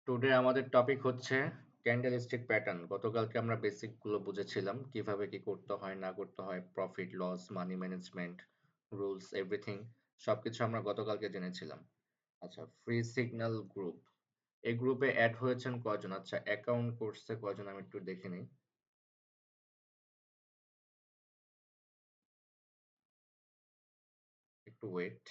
Today আমাদের topic হচ্ছে candlestick pattern. গতকালকে আমরা বেসিক গুলো বুঝেছিলাম, কিভাবে কি করতে হয় না করতে হয়, profit loss, money management, rules, everything সবকিছু আমরা গতকালকে জেনেছিলাম। আচ্ছা, ফ্রি সিগন্যাল গ্রুপ, এই গ্রুপে অ্যাড হয়েছেন কয়জন? আচ্ছা, অ্যাকাউন্ট করছে কয়জন আমি একটু দেখে নিই। একটু ওয়েট।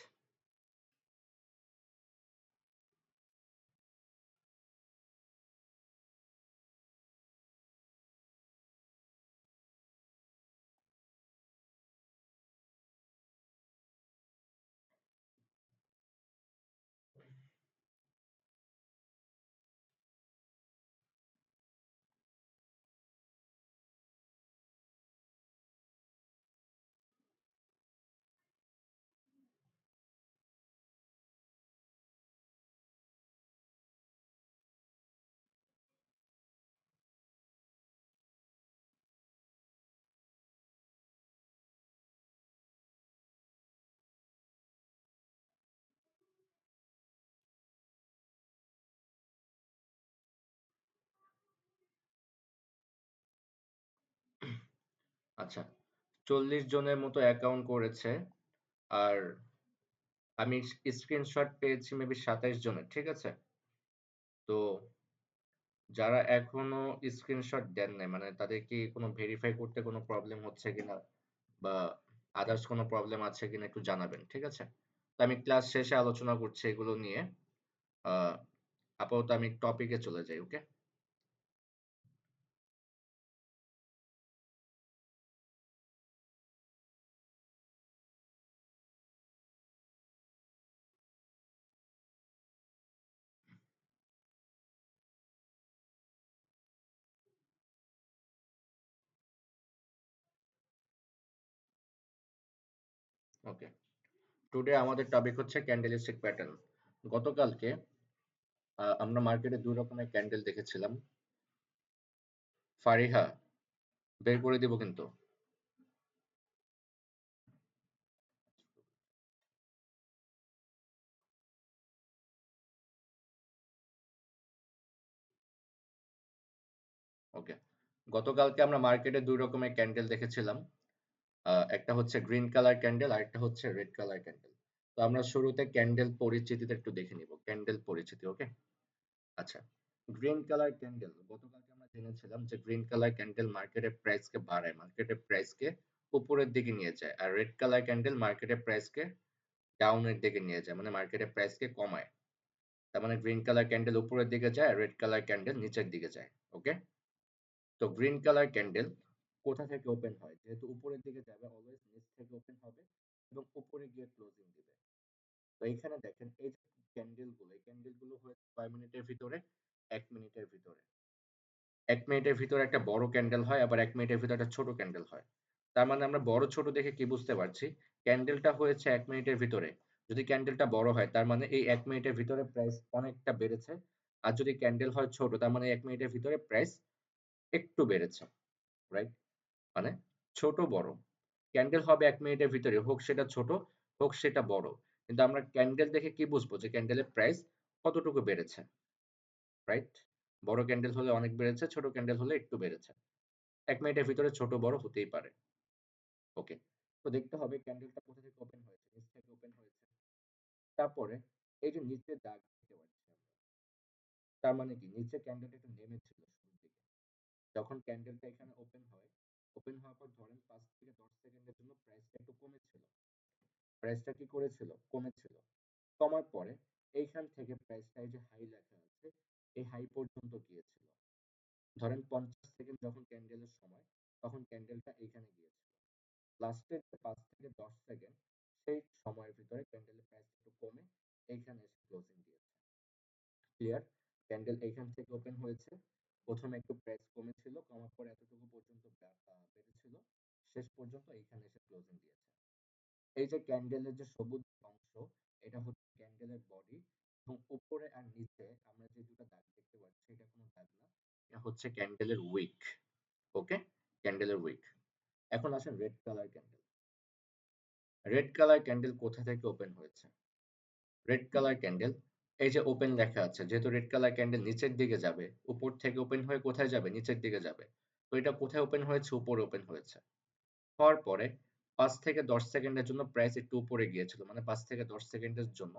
আচ্ছা, 40 জনের মতো অ্যাকাউন্ট করেছে। আর আমি স্ক্রিনশট পেয়েছি মেবি 27 জনের, ঠিক আছে? তো যারা এখনো স্ক্রিনশট দেন নাই, মানে তাদের কি কোনো ভেরিফাই করতে কোনো প্রবলেম হচ্ছে কিনা বা আদার্স কোনো প্রবলেম আছে কিনা একটু জানাবেন, ঠিক আছে? তো আমি ক্লাস শেষে আলোচনা করছি এগুলো নিয়ে। আহ, আপাতত আমি টপিকে চলে যাই, ওকে? ওকে, টুডে আমাদের টপিক হচ্ছে ক্যান্ডেলিস্টিক প্যাটার্ন। গতকালকে আমরা মার্কেটে দুই রকমের ক্যান্ডেল দেখেছিলাম। ফারিহা, বের করে দিব কিন্তু। ওকে, গতকালকে আমরা মার্কেটে দুই রকমের ক্যান্ডেল দেখেছিলাম। একটা হচ্ছে গ্রিন কালার ক্যান্ডেল আর একটা হচ্ছে রেড কালার ক্যান্ডেল। তো আমরা শুরুতে ক্যান্ডেল পরিচিতিটা একটু দেখে নিব, ক্যান্ডেল পরিচিতি, ওকে? আচ্ছা, গ্রিন কালার ক্যান্ডেল, গতকালকে আমরা জেনেছিলাম যে গ্রিন কালার ক্যান্ডেল মার্কেটের প্রাইসকে বাড়ায়, মার্কেটের প্রাইসকে উপরের দিকে নিয়ে যায়। আর রেড কালার ক্যান্ডেল মার্কেটের প্রাইসকে ডাউনের দিকে নিয়ে যায়, মানে মার্কেটের প্রাইসকে কমায়। তার মানে গ্রিন কালার ক্যান্ডেল উপরের দিকে যায় আর রেড কালার ক্যান্ডেল নিচের দিকে যায়, ওকে? তো গ্রিন কালার ক্যান্ডেল কোথা থেকে ওপেন হয়? যেহেতু উপরের দিকে যাবে, অলওয়েজ নিচ থেকে ওপেন হবে এবং উপরে গিয়ে ক্লোজিং দিবে। তো এইখানে দেখেন, এই যে ক্যান্ডেল গুলো হয়েছে কয় মিনিটের ভিতরে? 1 মিনিটের ভিতরে। 1 মিনিটের ভিতরে একটা বড় ক্যান্ডেল হয়, আবার 1 মিনিটের ভিতরে একটা ছোট ক্যান্ডেল হয়। তার মানে আমরা বড় ছোট দেখে কি বুঝতে পারছি? ক্যান্ডেলটা হয়েছে 1 মিনিটের ভিতরে। যদি ক্যান্ডেলটা বড় হয় তার মানে এই 1 মিনিটের ভিতরে প্রাইস অনেকটা বেড়েছে। আর যদি ক্যান্ডেল হয় ছোট তার মানে 1 মিনিটের ভিতরে প্রাইস একটু বেড়েছে, রাইট? মানে ছোট বড়, ক্যান্ডেল হবে 1 মিনিটের ভিতরে, হোক সেটা ছোট হোক সেটা বড়। কিন্তু আমরা ক্যান্ডেল দেখে কি বুঝবো যে ক্যান্ডেলের প্রাইস কতটুকু বেড়েছে, রাইট? বড় ক্যান্ডেল হলে অনেক বেড়েছে, ছোট ক্যান্ডেল হলে একটু বেড়েছে। 1 মিনিটের ভিতরে ছোট বড় হতেই পারে, ওকে? তো দেখতে হবে ক্যান্ডেলটা কোথা থেকে ওপেন হয়েছে, নিচ থেকে ওপেন হয়েছে। তারপরে এই যে নিচে দাগ দেখতে পাচ্ছি আমরা, তার মানে কি নিচে ক্যান্ডেলটা একটু নেমেছিল শুরুর দিকে। যখন ক্যান্ডেলটা এখানে ওপেন হয়, ওপেন হওয়ার পর ধরেন 5 থেকে 10 সেকেন্ডের জন্য প্রাইসটা একটু কমেছিল। প্রাইসটা কি করেছিল? কমেছিল। কমার পরে এইখান থেকে প্রাইসটা, এই যে হাই লেখা আছে, এই হাই পর্যন্ত গিয়েছিল। ধরেন 50 সেকেন্ড যখন ক্যান্ডেলের সময়, তখন ক্যান্ডেলটা এইখানে গিয়েছিল। লাস্টের যে 5 থেকে 10 সেকেন্ড, সেই সময়ের ভিতরে ক্যান্ডেলের প্রাইস একটু কমে এইখানে এসে ক্লোজিং দিয়েছে। ক্লিয়ার? ক্যান্ডেল এইখান থেকে ওপেন হয়েছে, প্রথমে একটু প্রাইস কমেছিল, কমার পরে এতটুকু পর্যন্ত বেড়েছিল, শেষ পর্যন্ত এইখানে এসে ক্লোজিং দিয়েছে। এই যে ক্যান্ডেলের যে সবুজ অংশ, এটা হচ্ছে ক্যান্ডেলের বডি। এবং উপরে আর নিচে আমরা যে দুটো দাগ দেখতে পাচ্ছি, এটা কোনো দাগ না, এটা হচ্ছে ক্যান্ডেলের উইক, ওকে? ক্যান্ডেলের উইক। এখন আসেন red colour candle. Red colour candle কোথা থেকে ওপেন হয়েছে? রেড কালার ক্যান্ডেল এই যে ওপেন লেখা আছে, যেহেতু রেড কালার ক্যান্ডেল নিচের দিকে যাবে, উপর থেকে ওপেন হয়ে কোথায় যাবে? নিচের দিকে যাবে। তো এটা কোথায় ওপেন হয়েছে? উপরে ওপেন হয়েছে। হওয়ার পরে ৫ থেকে ১০ সেকেন্ডের জন্য প্রাইস একটু উপরে গিয়েছিল। মানে ৫ থেকে ১০ সেকেন্ডের জন্য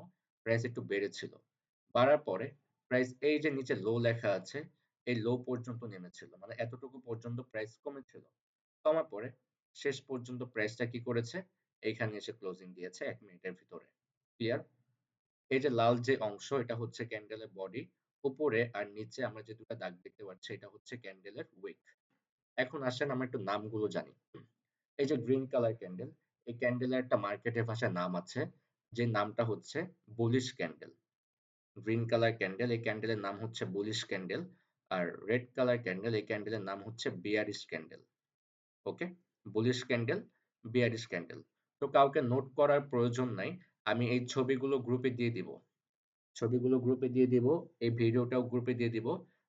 প্রাইস একটু বেড়েছিল। বাড়ার পরে প্রাইস এই যে নিচে লো লেখা আছে, এই লো পর্যন্ত নেমেছিল। মানে এতটুকু পর্যন্ত প্রাইস কমেছিল। কমার পরে শেষ পর্যন্ত প্রাইসটা কি করেছে? এইখানে এসে ক্লোজিং দিয়েছে ১ মিনিটের ভিতরে। ক্লিয়ার? এই যে লাল যে অংশ এটা হচ্ছে ক্যান্ডেলের বডি। উপরে আর নিচে আমরা যে ২ টা দাগ দেখতে পাচ্ছি এটা হচ্ছে ক্যান্ডেলের উইক। এখন আসেন আমরা একটু নামগুলো জানি। এই যে গ্রিন কালার ক্যান্ডেল, এই ক্যান্ডেলের একটা মার্কেটের ভাষায় নাম আছে, যে নামটা হচ্ছে bullish candle. Green colour candle, এই ক্যান্ডেলের নাম হচ্ছে বুলিশ ক্যান্ডেল। আর রেড কালার ক্যান্ডেল, এই ক্যান্ডেলের নাম হচ্ছে bearish candle. Okay? Bullish candle, bearish candle. তো কাউকে নোট করার প্রয়োজন নাই। আমি এই ছবিগুলো গ্রুপে দিয়ে দিব। ছবিগুলো গ্রুপে দিয়ে দিব। এই ভিডিওটাও গ্রুপে দিয়ে দিব।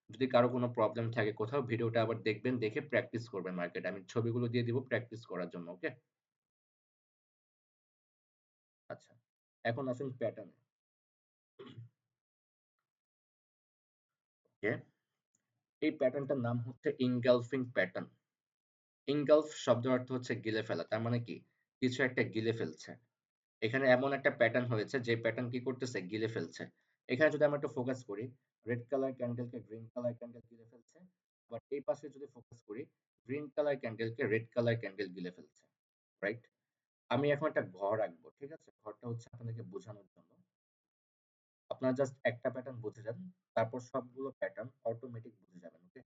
যদি কারো কোনো প্রবলেম থাকে কোথাও, ভিডিওটা আবার দেখবেন, দেখে প্র্যাকটিস করবেন মার্কেটে। আমি ছবিগুলো দিয়ে দিব প্র্যাকটিস করার জন্য। ওকে? আচ্ছা। এখন আসুন প্যাটার্নে। ওকে? এই প্যাটার্নটার নাম হচ্ছে ইনগালফিং প্যাটার্ন। ইনগালফ শব্দের অর্থ হচ্ছে গিলে ফেলা। তার মানে কি? কিছু একটা গিলে ফেলছে। এখানে এমন একটা প্যাটার্ন হয়েছে যে প্যাটার্ন কি করতেছে? গিলে ফেলছে। এখানে যদি আমরা একটু ফোকাস করি, রেড কালার ক্যান্ডেলকে গ্রিন কালার ক্যান্ডেল গিলে ফেলছে। আবার এই পাশে যদি ফোকাস করি, গ্রিন কালার ক্যান্ডেলকে রেড কালার ক্যান্ডেল গিলে ফেলছে। রাইট? আমি এখন একটা ঘর আঁকবো। ঠিক আছে? ঘরটা হচ্ছে আপনাদেরকে বোঝানোর জন্য। আপনারা জাস্ট একটা প্যাটার্ন বুঝে যান। তারপর সবগুলো প্যাটার্ন অটোমেটিক বুঝে যাবেন। ওকে?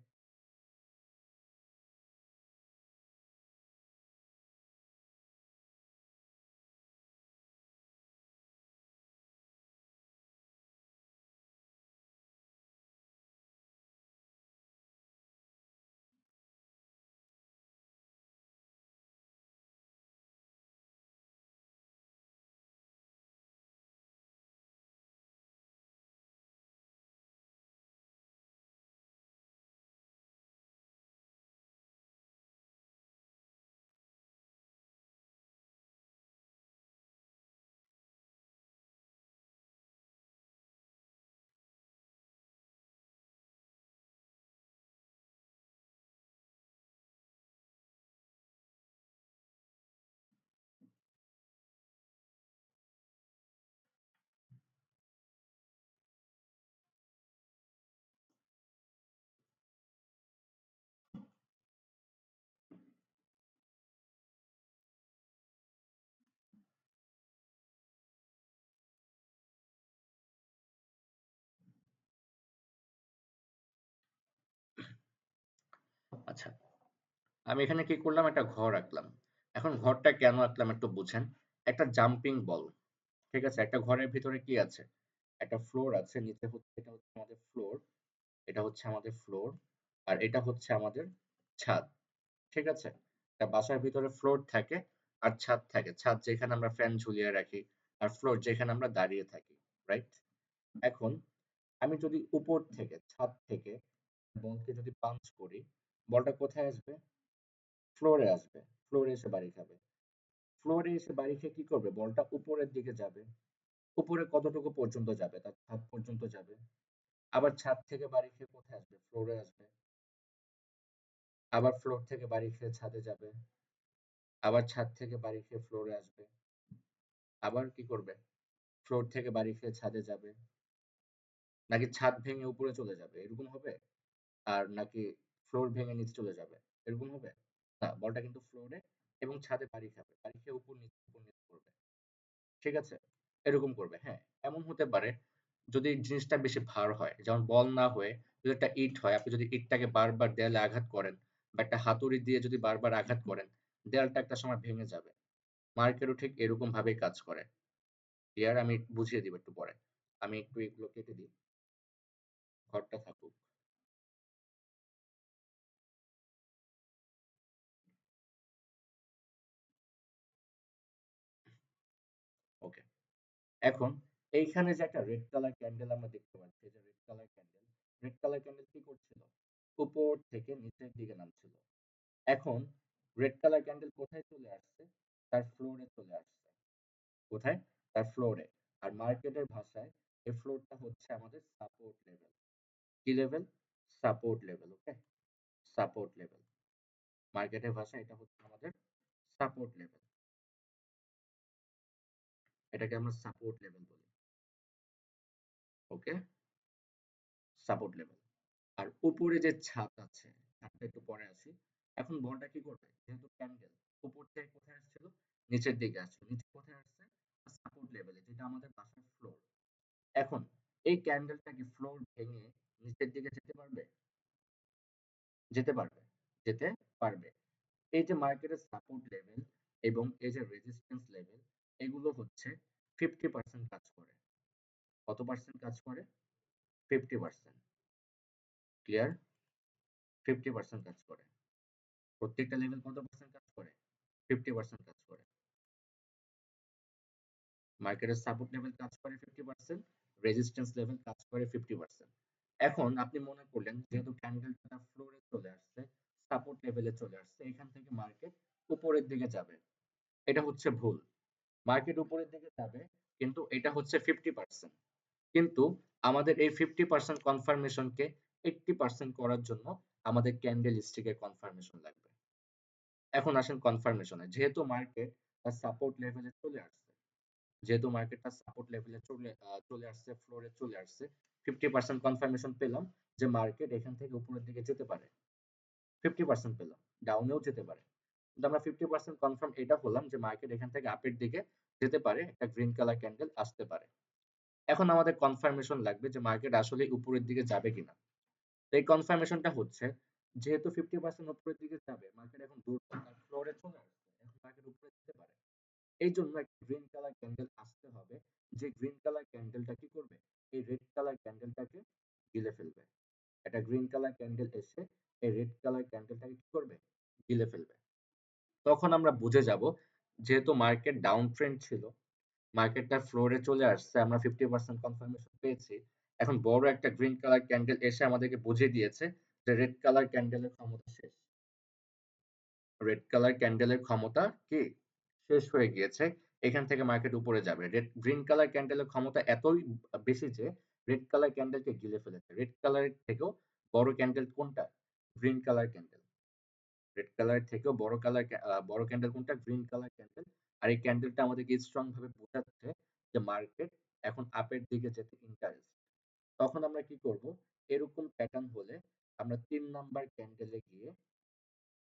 আচ্ছা। আমি এখানে কি করলাম? একটা ঘর আঁকলাম। এখন ঘরটা কেন আঁকলাম একটু বুঝেন। একটা জাম্পিং বল। ঠিক আছে? একটা ঘরের ভিতরে কি আছে? একটা ফ্লোর আছে। নিচে হচ্ছে এটা হচ্ছে আমাদের ফ্লোর। এটা হচ্ছে আমাদের ফ্লোর। আর এটা হচ্ছে আমাদের ছাদ। ঠিক আছে? একটা বাসার ভিতরে ফ্লোর থাকে আর ছাদ থাকে। ছাদ যেখানে আমরা ফ্যান ঝুলিয়ে রাখি। আর ফ্লোর যেখানে আমরা দাঁড়িয়ে থাকি। রাইট? এখন আমি যদি উপর থেকে, ছাদ থেকে বলকে যদি পাঞ্চ করি, বলটা কোথায় আসবে? ফ্লোরে আসবে। ফ্লোরে এসে বাড়ি খাবে। ফ্লোরে এসে বাড়ি খেয়ে কি করবে? বলটা উপরের দিকে যাবে। উপরে কতটুকু পর্যন্ত যাবে? তার ছাদ পর্যন্ত যাবে। আবার ছাদ থেকে বাড়ি খেয়ে কোথায় আসবে? ফ্লোরে আসবে। আবার ফ্লোর থেকে বাড়ি খেয়ে ছাদে যাবে। আবার ছাদ থেকে বাড়ি খেয়ে ফ্লোরে আসবে। আবার কি করবে? ফ্লোর থেকে বাড়ি খেয়ে ছাদে যাবে। নাকি ছাদ ভেঙে উপরে চলে যাবে? এরকম হবে? আর নাকি ফ্লোর ভেঙে নিচে চলে যাবে? এরকম হবে? না, বলটা কিন্তু ফ্লোরে এবং ছাদে বাড়ি খাবে। বাড়ি খেয়ে উপর নিচ করবে। ঠিক আছে? এরকম করবে। হ্যাঁ, এমন হতে পারে যদি জিনিসটা বেশি ভার হয়, যেমন বল না হয়ে যদি একটা ইট হয়, আপনি যদি ইটটাকে বারবার দেয়ালে আঘাত করেন বা একটা হাতুড়ি দিয়ে যদি বারবার আঘাত করেন, দেয়ালটা একটা সময় ভেঙে যাবে। মার্কেটও ঠিক এরকম ভাবেই কাজ করে। ক্লিয়ার? আমি বুঝিয়ে দিব একটু পরে। আমি একটু এগুলো কেটে দিই। ঘরটা থাকুক। ওকে। এখন এইখানে যে একটা রেড কালার ক্যান্ডেল আমরা দেখতে পাচ্ছি, এই যে red colour candle, red colour candle কি করছিল? উপর থেকে নিচের দিকে নামছিল। এখন রেড কালার ক্যান্ডেল কোথায় চলে আসছে? তার ফ্লোরে চলে আসছে। কোথায়? তার ফ্লোরে। আর মার্কেটের ভাষায় এই ফ্লোরটা হচ্ছে আমাদের সাপোর্ট লেভেল। কি level? Support level. Okay, support level. মার্কেটের ভাষায় এটা হচ্ছে আমাদের সাপোর্ট লেভেল। এটাকে আমরা সাপোর্ট লেভেল বলি। ওকে, সাপোর্ট লেভেল। আর উপরে যে ছাদ আছে, ছাদটা একটু পরে আসি। এখন বলটা কি করবে? যেহেতু ক্যান্ডেল উপর থেকে কোথায় আসছিল, নিচের দিকে আসছে। নিচে কোথায় আসছে? সাপোর্ট লেভেলে, যেটা আমাদের বাসার ফ্লোর। এখন এই ক্যান্ডেলটা কি ফ্লোর ভেঙে নিচের দিকে যেতে পারবে? যেতে পারবে, যেতে পারবে। এই যে মার্কেটের সাপোর্ট লেভেল এবং এই যে রেজিস্ট্যান্স লেভেল, এগুলো হচ্ছে 50% কাজ করে। কত পার্সেন্ট কাজ করে? 50%। ক্লিয়ার? 50% কাজ করে। প্রত্যেকটা লেভেল কত পার্সেন্ট কাজ করে? 50% কাজ করে। মার্কেটের সাপোর্ট লেভেল কাজ করে 50%, রেজিস্ট্যান্স লেভেল কাজ করে 50%। এখন আপনি মনে করলেন যেহেতু ক্যান্ডেলটা ফ্লোরে চলে আসছে, সাপোর্ট লেভেলে চলে আসছে, এখান থেকে মার্কেট উপরের দিকে যাবে। এটা হচ্ছে ভুল। মার্কেট উপরের দিকে যাবে, কিন্তু এটা হচ্ছে 50%। কিন্তু আমাদের এই 50% কনফার্মেশনকে 80% করার জন্য আমাদের ক্যান্ডেল স্টিকের কনফার্মেশন লাগবে। এখন আসেন কনফার্মেশনে। যেহেতু মার্কেট তার সাপোর্ট লেভেলে চলে আসছে, যেহেতু মার্কেটটা সাপোর্ট লেভেলে চলে আসছে, ফ্লোরে চলে আসছে, 50% কনফার্মেশন পেলাম যে মার্কেট এখান থেকে উপরের দিকে যেতে পারে। 50% পেলাম, ডাউনেও যেতে পারে। কিন্তু আমরা 50% কনফার্ম এটা হলাম যে মার্কেট এখান থেকে আপের দিকে যেতে পারে, একটা গ্রিন কালার ক্যান্ডেল আসতে পারে। এখন আমাদের কনফার্মেশন লাগবে যে মার্কেট আসলে উপরের দিকে যাবে কিনা। তো এই কনফার্মেশনটা হচ্ছে, যেহেতু 50% উপরের দিকে যাবে, মার্কেট এখন দূর ফ্লোরে চলে আসছে, এখন মার্কেট উপরে যেতে পারে। এই জন্য একটা গ্রিন কালার ক্যান্ডেল আসতে হবে, যে গ্রিন কালার ক্যান্ডেলটা কি করবে? এই রেড কালার ক্যান্ডেলটাকে গিলে ফেলবে। একটা গ্রিন কালার ক্যান্ডেল এসে এই রেড কালার ক্যান্ডেলটাকে কি করবে? গিলে ফেলবে। তখন আমরা বুঝে যাব, যেহেতু মার্কেট ডাউন ট্রেন্ড ছিল, মার্কেটটা ফ্লোরে চলে আসছে, আমরা 50% কনফার্মেশন পেয়েছি। এখন বড় একটা গ্রিন কালার ক্যান্ডেল এসে আমাদেরকে বুঝিয়ে দিয়েছে যে রেড কালার ক্যান্ডেলের ক্ষমতা শেষ। রেড কালার ক্যান্ডেলের ক্ষমতা কি? শেষ হয়ে গিয়েছে। এখান থেকে মার্কেট উপরে যাবে। গ্রিন কালার ক্যান্ডেলের ক্ষমতা এতই বেশি যে রেড কালার ক্যান্ডেলকে গিলে ফেলেছে। রেড কালারের থেকেও বড় ক্যান্ডেল কোনটা? Green colour candle. Red colour থেকেও বড় ক্যান্ডেল কোনটা? Green colour candle. আর এই ক্যান্ডেলটা আমাদেরকে স্ট্রং ভাবে বোঝাচ্ছে যে মার্কেট এখন আপের দিকে যেতে ইন্টারেস্ট। তখন আমরা কি করব? এরকম প্যাটার্ন হলে আমরা ৩ নাম্বার ক্যান্ডেলে গিয়ে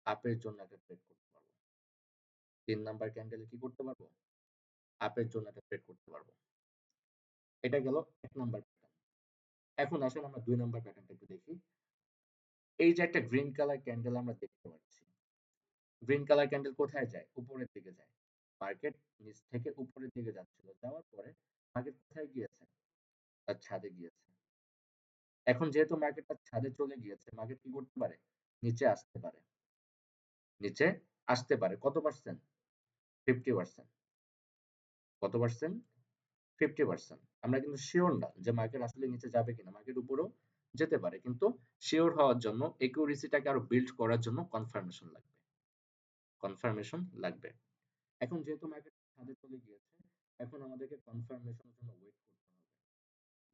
আপের জন্য একটা ট্রেড করতে পারবো। ৩ নাম্বার ক্যান্ডেলে কি করতে পারবো? আপের জন্য একটা ট্রেড করতে পারবো। এটা গেল ১ নাম্বার প্যাটার্ন। এখন আসেন আমরা ২ নাম্বার প্যাটার্নটা একটু দেখি। এই যে একটা গ্রিন কালার ক্যান্ডেল আমরা দেখতে পাচ্ছি। গ্রিন কালার ক্যান্ডেল কোথায় যায়? উপরের দিকে যায়। মার্কেট নিচ থেকে উপরের দিকে যাচ্ছিল। যাওয়ার পরে মার্কেট কোথায় গিয়েছে? তার ছাদে গিয়েছে। এখন যেহেতু মার্কেট তার ছাদে চলে গিয়েছে, মার্কেট কি করতে পারে? নিচে আসতে পারে। নিচে আসতে পারে। কত পার্সেন্ট? 50%। কত পার্সেন্ট? 50%। আমরা কিন্তু সিওর না যে মার্কেট আসলে নিচে যাবে কিনা। মার্কেট উপরেও যেতে পারে। কিন্তু সিওর হওয়ার জন্য একিউরেসিটাকে আরো বিল্ড করার জন্য কনফার্মেশন লাগবে। কনফার্মেশন লাগবে। এখন যেহেতু মার্কেট ছাদে চলে গিয়েছে, এখন আমাদেরকে কনফার্মেশনের জন্য ওয়েট করতে হবে।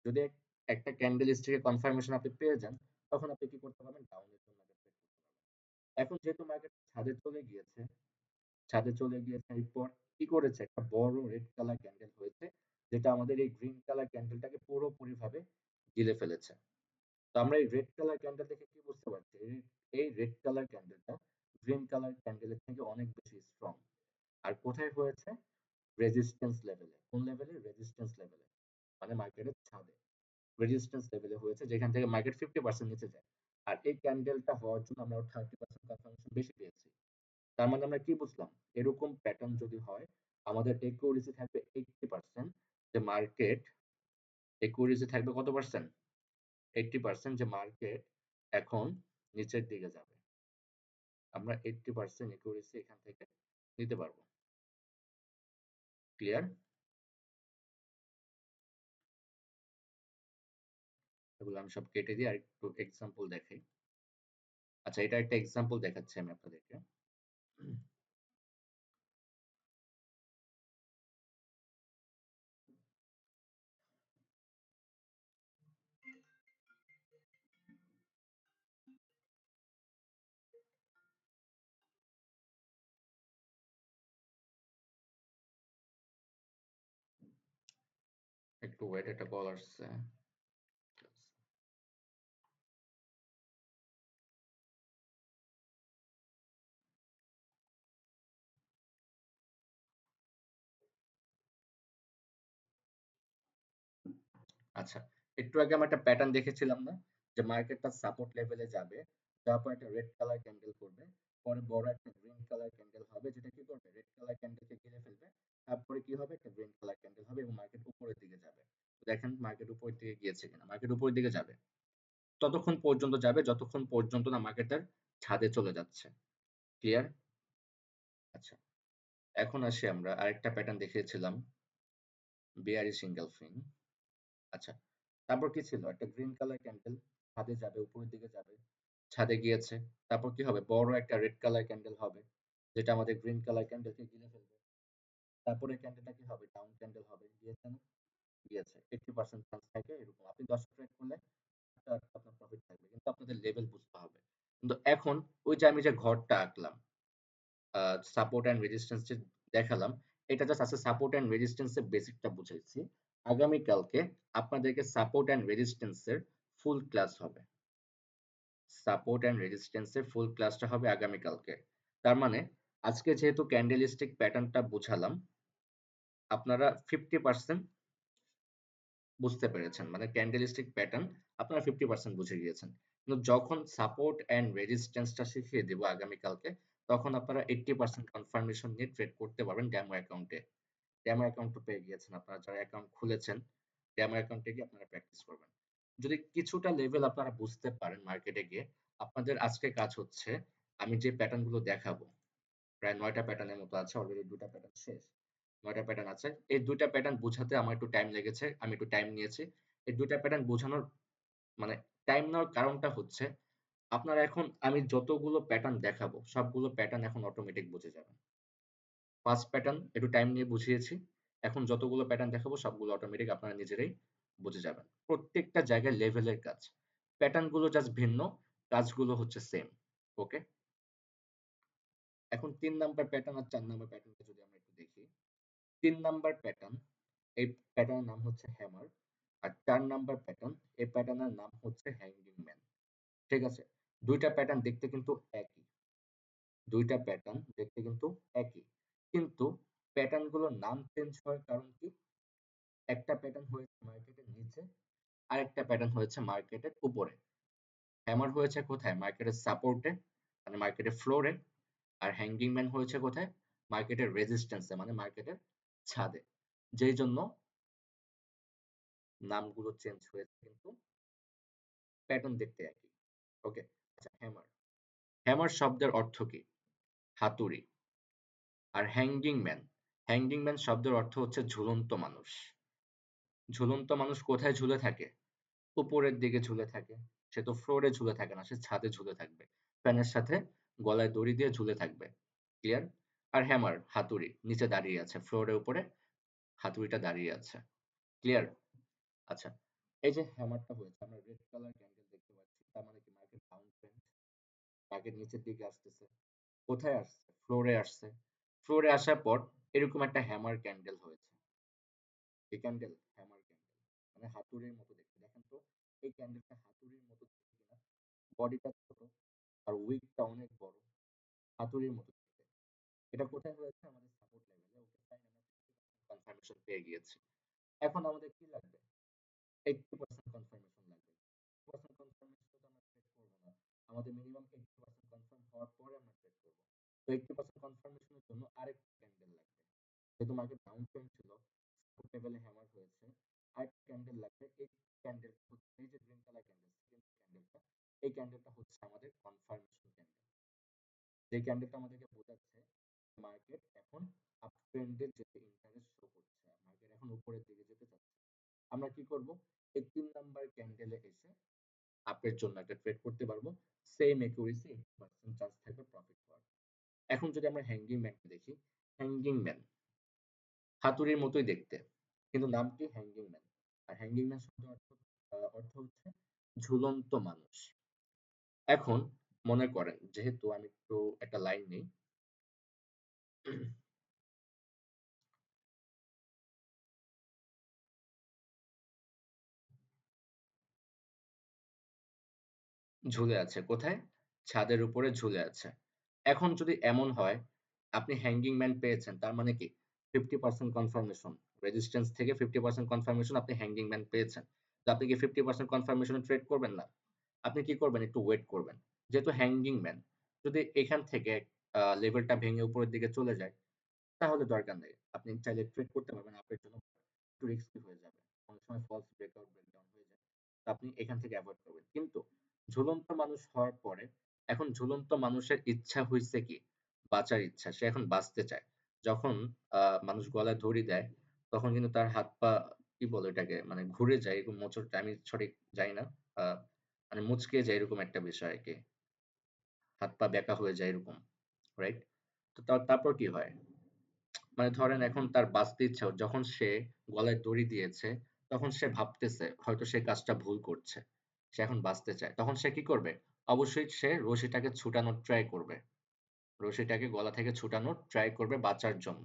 যদি একটা ক্যান্ডেল স্টিকে কনফার্মেশন আপনি পেয়ে যান, তখন আপনি কি করতে পারবেন? ডাউনের জন্য একটা ট্রেড করতে পারবেন। এখন যেহেতু মার্কেট ছাদে চলে গিয়েছে, ছাদে চলে গিয়েছে, এরপর কি করেছে? একটা বড় রেড কালার ক্যান্ডেল হয়েছে, যেটা আমাদের এই গ্রিন কালার ক্যান্ডেলটাকে পুরোপুরি ভাবে গিলে ফেলেছে। তো আমরা এই রেড কালার ক্যান্ডেল দেখে কি বুঝতে পারছি? এই রেড কালার ক্যান্ডেলটা গ্রিন কালার ক্যান্ডেলের থেকে অনেক বেশি স্ট্রং। আর কোথায় হয়েছে? রেজিস্ট্যান্স লেভেলে। কোন লেভেলে? রেজিস্ট্যান্স লেভেলে। মানে মার্কেটের ছাদে। রেজিস্ট্যান্স লেভেলে হয়েছে, যেখান থেকে মার্কেট 50% নিচে যায়। আর এই ক্যান্ডেলটা হওয়ার জন্য আমরা 30% কনফার্মেশন বেশি পেয়েছি। তার মানে আমরা কি বুঝলাম? এরকম প্যাটার্ন যদি হয়, আমাদের একিউরেসি থাকবে 80%, যে মার্কেট একিউরেসি থাকবে কত পার্সেন্ট? 80% যে মার্কেট এখন নিচের দিকে যাবে। আমরা 80% একিউরেসি এখান থেকে নিতে পারবো। ক্লিয়ার? এগুলো আমি সব কেটে দিয়ে আরেকটু এক্সাম্পল দেখাই। আচ্ছা, এটা একটা এক্সাম্পল দেখাচ্ছি আমি আপনাদেরকে। একটু ওয়েট, একটা কল আসছে। আচ্ছা, একটু আগে আমরা একটা প্যাটার্ন দেখেছিলাম না, যে মার্কেটটা সাপোর্ট লেভেলে যাবে, তারপর একটা রেড কালার ক্যান্ডেল করবে, পরে বড় একটা গ্রিন কালার ক্যান্ডেল হবে, যেটা কি করবে, রেড কালার ক্যান্ডেলকে ঘিরে ফেলবে, তারপরে কি হবে, একটা গ্রিন কালার ক্যান্ডেল হবে এবং মার্কেট উপরের দিকে যাবে। দেখেন মার্কেট উপরের দিকে গিয়েছে কিনা, মার্কেট উপরের দিকে যাবে, ততক্ষণ পর্যন্ত যাবে যতক্ষণ পর্যন্ত না মার্কেট তার ছাদে চলে যাচ্ছে। ক্লিয়ার? আচ্ছা, এখন আসি, আমরা আরেকটা প্যাটার্ন দেখিয়েছিলাম, বিয়ারি সিঙ্গেল ফিন। আচ্ছা, তারপর কি ছিল, একটা গ্রিন কালার ক্যান্ডেল ছাদে যাবে, উপরের দিকে যাবে, ছাদে গিয়েছে, তারপর কি হবে, বড় একটা রেড কালার ক্যান্ডেল হবে, যেটা আমাদের গ্রিন কালার ক্যান্ডেলকে গিলে ফেলবে, তারপরে ক্যান্ডেলটা কি হবে, ডাউন ক্যান্ডেল হবে, গিয়েছে না, গিয়েছে, 80% চান্স থাকে এরকম। আপনি 10 ট্রেড করলে আপনার প্রফিট থাকবে, কিন্তু আপনাদের লেভেল বুঝতে হবে। কিন্তু এখন ওই যে আমি যে ঘরটা আঁকলাম, সাপোর্ট অ্যান্ড রেজিস্ট্যান্স যে দেখালাম, এটা জাস্ট আছে সাপোর্ট অ্যান্ড রেজিস্ট্যান্স এর বেসিকটা বুঝাইছি। আগামীকালকে আপনাদেরকে সাপোর্ট অ্যান্ড রেজিস্ট্যান্স এর ফুল ক্লাস হবে। সাপোর্ট অ্যান্ড রেজিস্ট্যান্স এর ফুল ক্লাসটা হবে আগামীকালকে। তার মানে আজকে যেহেতু ক্যান্ডেলিস্টিক প্যাটার্নটা বুঝালাম, আপনারা 50% বুঝতে পেরেছেন, মানে ক্যান্ডেলিস্টিক প্যাটার্ন আপনারা 50% বুঝে গিয়েছেন। কিন্তু যখন সাপোর্ট অ্যান্ড রেজিস্ট্যান্সটা শিখিয়ে দেব আগামীকালকে, তখন আপনারা 80% কনফার্মেশন নিয়ে ট্রেড করতে পারবেন ডেমো অ্যাকাউন্টে। ডেমো অ্যাকাউন্ট তো পেয়ে গিয়েছেন আপনারা, যারা অ্যাকাউন্ট খুলেছেন, ডেমো অ্যাকাউন্টে গিয়ে আপনারা প্র্যাকটিস করবেন। যদি কিছুটা লেভেল আপনারা বুঝতে পারেন মার্কেটে গিয়ে, আপনাদের আজকে কাজ হচ্ছে, আমি যে প্যাটার্ন গুলো দেখাবো, প্রায় ৯টা প্যাটার্নের মতো আছে, অলরেডি ২টা প্যাটার্ন শেষ। ৯টা প্যাটার্ন আছে। এই ২টা প্যাটার্ন বোঝাতে আমার একটু টাইম লেগেছে। আমি একটু টাইম নিয়েছি। এই ২টা প্যাটার্ন বোঝানোর মানে টাইম নেওয়ার কারণটা হচ্ছে, আপনারা এখন আমি যতগুলো প্যাটার্ন দেখাবো, সবগুলো প্যাটার্ন এখন অটোমেটিক বুঝে যাবেন। ফার্স্ট প্যাটার্ন একটু টাইম নিয়ে বুঝিয়েছি। এখন যতগুলো প্যাটার্ন দেখাবো সবগুলো অটোমেটিক আপনারা নিজেরাই বুঝে যাবেন। প্রত্যেকটা জায়গায় লেভেলের কাজ। প্যাটার্ন গুলো জাস্ট ভিন্ন, কাজগুলো হচ্ছে সেম। ওকে? এখন ৩ নাম্বার প্যাটার্ন আর ৪ নাম্বার প্যাটার্নটা যদি আমরা একটু দেখি। ৩ নাম্বার প্যাটার্ন, এই প্যাটার্নের নাম হচ্ছে হ্যামার। আর ৪ নাম্বার প্যাটার্ন, এই প্যাটার্নের নাম হচ্ছে হ্যাঙ্গিং ম্যান। ঠিক আছে? ২ টা প্যাটার্ন দেখতে কিন্তু একই। ২ টা প্যাটার্ন দেখতে কিন্তু একই। কিন্তু প্যাটার্ন গুলোর নাম চেঞ্জ হওয়ার কারণ কি? একটা প্যাটার্ন হয়েছে মার্কেটের নিচে, আরেকটা প্যাটার্ন হয়েছে মার্কেটের উপরে। হ্যামার হয়েছে কোথায়? মার্কেটের সাপোর্টে, মানে মার্কেটের ফ্লোরে। আর হ্যাঙ্গিং ম্যান হয়েছে কোথায়? মার্কেটের রেজিস্ট্যান্সে, মানে মার্কেটের ছাদে। যেই জন্য নামগুলো চেঞ্জ হয়েছে, কিন্তু প্যাটার্ন দেখতে একই। ওকে? আচ্ছা, হ্যামার। হ্যামার শব্দের অর্থ কি? হাতুড়ি। আর হ্যাঙ্গিং ম্যান, হ্যাঙ্গিং ম্যান শব্দের অর্থ হচ্ছে ঝুলন্ত মানুষ। ঝুলন্ত মানুষ কোথায় ঝুলে থাকে? উপরের দিকে ঝুলে থাকে। সে তো ফ্লোরে ঝুলে থাকে না, সে ছাদে ঝুলে থাকবে। ফ্যানের সাথে গলায় দড়ি দিয়ে ঝুলে থাকবে। ক্লিয়ার? আর হ্যামার, হাতুড়ি, নিচে দাঁড়িয়ে আছে। ফ্লোরের উপরে হাতুড়িটা দাঁড়িয়ে আছে। ক্লিয়ার? আচ্ছা, এই যে হ্যামারটা হয়েছে, আমরা রেড কালার ক্যান্ডেল দেখতে পাচ্ছি। তার মানে কি মার্কেট ডাউন ট্রেন্ড, মার্কেট নিচের দিকে আসতেছে। কোথায় আসছে? ফ্লোরে আসছে। ফ্লোরে আসার পর এরকম একটা হ্যামার ক্যান্ডেল হয়েছে। এই ক্যান্ডেল হ্যামার ক্যান্ডেল, মানে হাতুড়ির মতো দেখতে। দেখেন তো এই ক্যান্ডেলটা হাতুড়ির মতো দেখতে কিনা? বডিটা ছোট আর উইকটা অনেক বড়, হাতুড়ির মতো দেখতে। এটা কোথায় হয়েছে? আমাদের সাপোর্ট লেভেলে। ওকে, ফাইন, আমরা কনফার্মেশন পেয়ে গিয়েছি। এখন আমাদের কি লাগবে? 80% কনফার্মেশন লাগবে। 80% কনফার্মেশন তো আমরা ট্রেড করব না। আমাদের মিনিমাম 80% কনফার্ম হওয়ার পরে আমরা ট্রেড করব। তো 80% কনফার্মেশনের জন্য আরেকটা ক্যান্ডেল লাগবে। যেহেতু মার্কেট ডাউন ট্রেন্ড ছিল, সাপোর্ট লেভেলে হ্যামার হয়েছে, আরেকটা ক্যান্ডেল লাগবে। এই ক্যান্ডেল হচ্ছে, এই যে গ্রিন কালার ক্যান্ডেল, সেকেন্ড ক্যান্ডেলটা, এই ক্যান্ডেলটা হচ্ছে আমাদের কনফার্মেশন ক্যান্ডেল। যে ক্যান্ডেলটা আমাদেরকে বোঝাচ্ছে মার্কেট এখন আপ ট্রেন্ডের যেতে ইন্টারেস্ট শো করছে, মার্কেট এখন উপরের দিকে যেতে চাচ্ছে। আমরা কি করব? এই ৩ নাম্বার ক্যান্ডেলে এসে আপের জন্য একটা ট্রেড করতে পারবো। সেম একুরেসি, 80% চান্স থাকবে প্রফিট হওয়ার। এখন যদি আমরা হ্যাঙ্গিং ম্যানকে দেখি, হ্যাঙ্গিং ম্যান হাতুড়ির মতোই দেখতে, কিন্তু নাম কি? Hanging man. আর হ্যাঙ্গিং ম্যান শব্দের অর্থ হচ্ছে ঝুলন্ত মানুষ। এখন মনে করেন, যেহেতু আমি একটু একটা লাইন নেই, ঝুলে আছে কোথায়? ছাদের উপরে ঝুলে আছে। এখন যদি এমন হয় আপনি হ্যাঙ্গিং ম্যান পেয়েছেন, তার মানে কি 50% কনফার্মেশন, রেজিস্ট্যান্স থেকে 50% কনফার্মেশন আপনি হ্যাঙ্গিং ম্যান পেয়েছেন। তো আপনি কি 50% কনফার্মেশন এ ট্রেড করবেন না? আপনি কি করবেন? একটু ওয়েট করবেন। যেহেতু হ্যাঙ্গিং ম্যান যদি এখান থেকে লেভেলটা ভেঙে উপরের দিকে চলে যায়, তাহলে দরকার নেই। আপনি চাইলে ট্রেড করতে পারবেন, আপনার জন্য একটু রিস্কি হয়ে যাবে। অনেক সময় ফলস ব্রেকআউট ব্রেকডাউন হয়ে যায়। তো আপনি এখান থেকে এভয়েড করবেন। কিন্তু ঝুলন্ত মানুষ হওয়ার পরে এখন ঝুলন্ত মানুষের ইচ্ছা হইছে কি? বাঁচার ইচ্ছা। সে এখন বাঁচতে চায়। যখন মানুষ গলায় দড়ি দেয়, তখন কিন্তু তার হাত-পা কি বলে ওটাকে? মানে ঘুরে যায়, এরকম মোচড়টা আমি সঠিক জানি না। আ মানে মুচকে যায় এরকম একটা বিষয় আরকি। হাত-পা ব্যাকা হয়ে যায় এরকম। রাইট? তো তারপর কি হয়? মানে ধরেন এখন তার বাঁচতে ইচ্ছা যখন সে গলায় দড়ি দিয়েছে, তখন সে ভাবতেছে হয়তো সে কাজটা ভুল করছে। সে এখন বাঁচতে চায়। তখন সে কি করবে? অবশ্যই সে রশিটাকে ছুটানোর ট্রাই করবে। রশিটাকে গলা থেকে ছুটানোর ট্রাই করবে বাঁচার জন্য।